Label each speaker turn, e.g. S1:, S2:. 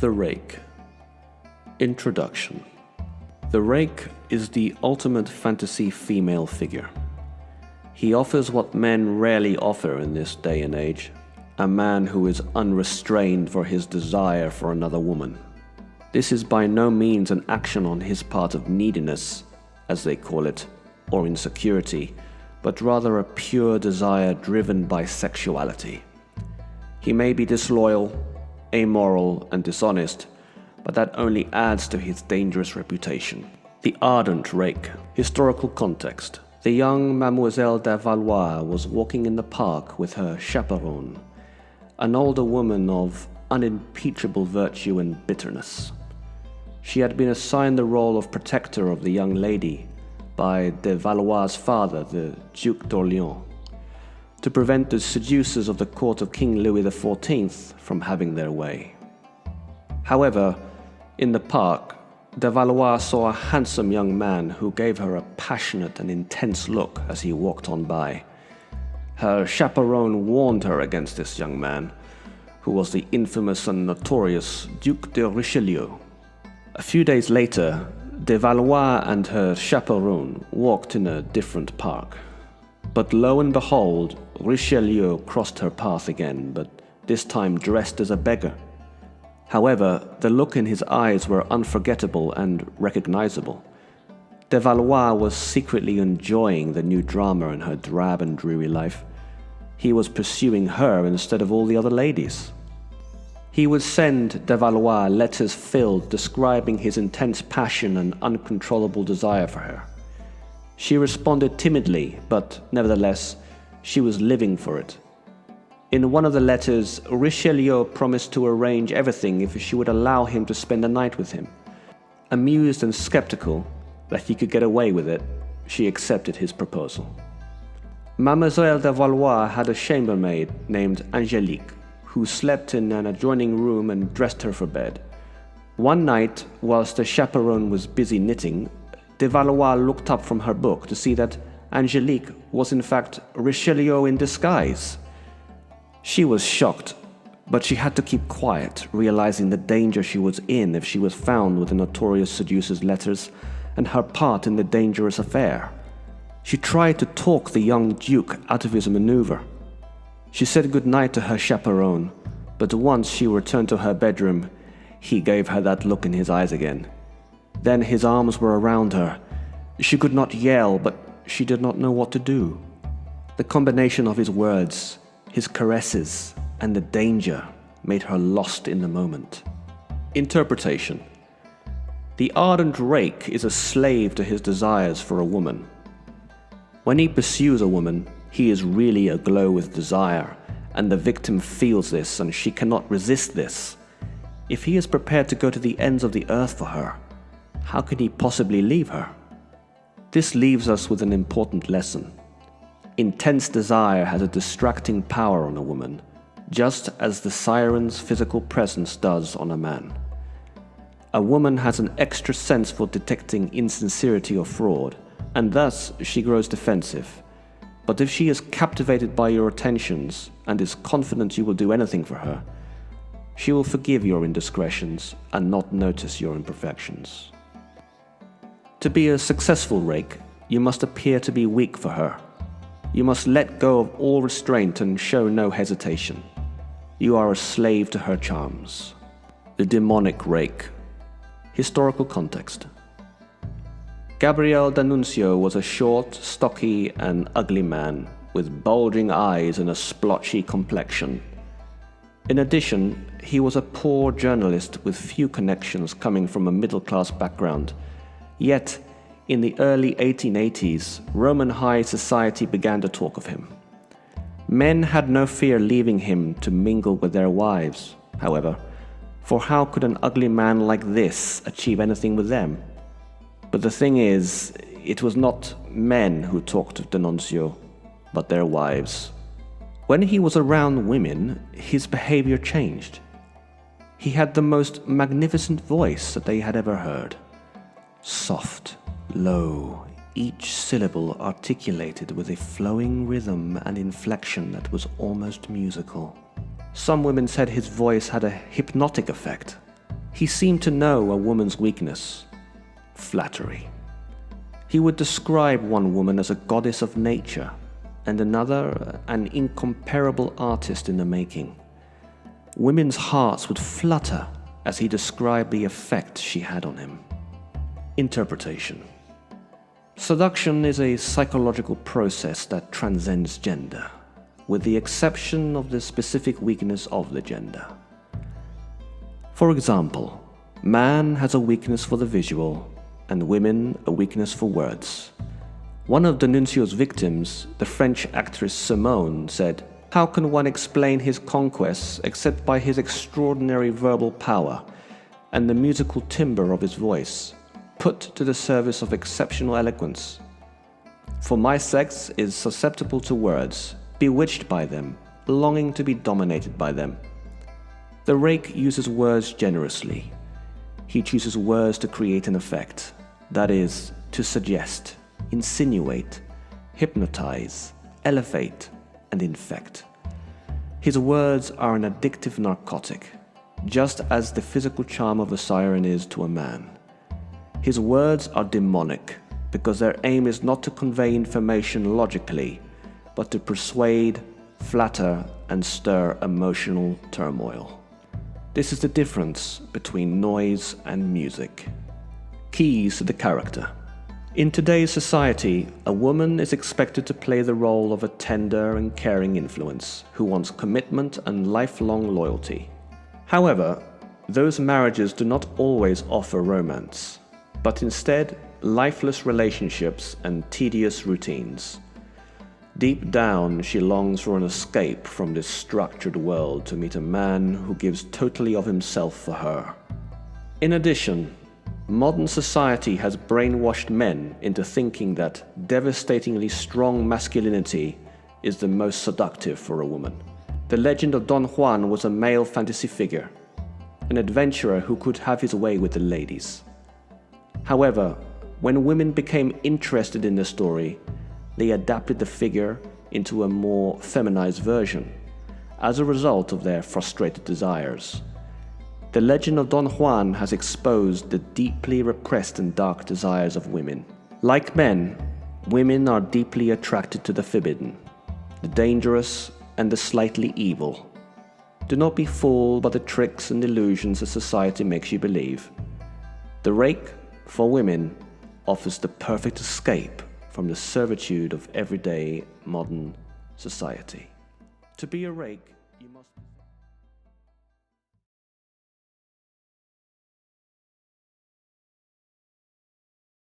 S1: The Rake. Introduction. The Rake is the ultimate fantasy female figure. He offers what men rarely offer in this day and age, a man who is unrestrained for his desire for another woman. This is by no means an action on his part of neediness, as they call it, or insecurity, but rather a pure desire driven by sexuality. He may be disloyal, amoral, and dishonest, but that only adds to his dangerous reputation. The ardent rake. Historical context. The young Mademoiselle de Valois was walking in the park with her chaperone, an older woman of unimpeachable virtue and bitterness. She had been assigned the role of protector of the young lady by de Valois' father, the Duc d'Orléans, to prevent the seducers of the court of King Louis XIV from having their way. However, in the park, de Valois saw a handsome young man who gave her a passionate and intense look as he walked on by. Her chaperone warned her against this young man, who was the infamous and notorious Duc de Richelieu. A few days later, de Valois and her chaperone walked in a different park. But lo and behold, Richelieu crossed her path again, but this time dressed as a beggar. However, the look in his eyes were unforgettable and recognizable. De Valois was secretly enjoying the new drama in her drab and dreary life. He was pursuing her instead of all the other ladies. He would send de Valois letters filled describing his intense passion and uncontrollable desire for her. She responded timidly, but nevertheless, she was living for it. In one of the letters, Richelieu promised to arrange everything if she would allow him to spend the night with him. Amused and skeptical that he could get away with it, she accepted his proposal. Mademoiselle de Valois had a chambermaid named Angélique, who slept in an adjoining room and dressed her for bed. One night, whilst the chaperone was busy knitting, de Valois looked up from her book to see that Angélique was in fact Richelieu in disguise. She was shocked, but she had to keep quiet, realizing the danger she was in if she was found with the notorious seducer's letters and her part in the dangerous affair. She tried to talk the young duke out of his maneuver. She said goodnight to her chaperone, but once she returned to her bedroom, he gave her that look in his eyes again. Then his arms were around her. She could not yell, but she did not know what to do. The combination of his words, his caresses, and the danger made her lost in the moment. Interpretation. The ardent rake is a slave to his desires for a woman. When he pursues a woman, he is really aglow with desire, and the victim feels this and she cannot resist this. If he is prepared to go to the ends of the earth for her, how can he possibly leave her? This leaves us with an important lesson. Intense desire has a distracting power on a woman, just as the siren's physical presence does on a man. A woman has an extra sense for detecting insincerity or fraud, and thus she grows defensive. But if she is captivated by your attentions and is confident you will do anything for her, she will forgive your indiscretions and not notice your imperfections. To be a successful rake, you must appear to be weak for her. You must let go of all restraint and show no hesitation. You are a slave to her charms. The demonic rake. Historical context. Gabriel D'Annunzio was a short, stocky, and ugly man with bulging eyes and a splotchy complexion. In addition, he was a poor journalist with few connections coming from a middle-class background. Yet, in the early 1880s, Roman high society began to talk of him. Men had no fear leaving him to mingle with their wives, however, for how could an ugly man like this achieve anything with them? But the thing is, it was not men who talked of D'Annunzio, but their wives. When he was around women, his behavior changed. He had the most magnificent voice that they had ever heard. Soft, low, each syllable articulated with a flowing rhythm and inflection that was almost musical. Some women said his voice had a hypnotic effect. He seemed to know a woman's weakness: flattery. He would describe one woman as a goddess of nature, and another an incomparable artist in the making. Women's hearts would flutter as he described the effect she had on him. Interpretation. Seduction is a psychological process that transcends gender, with the exception of the specific weakness of the gender. For example, man has a weakness for the visual, and women a weakness for words. One of D'Annunzio's victims, the French actress Simone, said, "How can one explain his conquests except by his extraordinary verbal power and the musical timbre of his voice, put to the service of exceptional eloquence? For my sex is susceptible to words, bewitched by them, longing to be dominated by them." The rake uses words generously. He chooses words to create an effect, that is, to suggest, insinuate, hypnotize, elevate, and infect. His words are an addictive narcotic, just as the physical charm of a siren is to a man. His words are demonic because their aim is not to convey information logically, but to persuade, flatter, and stir emotional turmoil. This is the difference between noise and music. Keys to the character. In today's society, a woman is expected to play the role of a tender and caring influence who wants commitment and lifelong loyalty. However, those marriages do not always offer romance, but instead lifeless relationships and tedious routines. Deep down, she longs for an escape from this structured world to meet a man who gives totally of himself for her. In addition, modern society has brainwashed men into thinking that devastatingly strong masculinity is the most seductive for a woman. The legend of Don Juan was a male fantasy figure, an adventurer who could have his way with the ladies. However, when women became interested in the story, they adapted the figure into a more feminized version, as a result of their frustrated desires. The legend of Don Juan has exposed the deeply repressed and dark desires of women. Like men, women are deeply attracted to the forbidden, the dangerous, and the slightly evil. Do not be fooled by the tricks and illusions that society makes you believe. The rake, for women, offers the perfect escape from the servitude of everyday modern society. To be a rake, you must...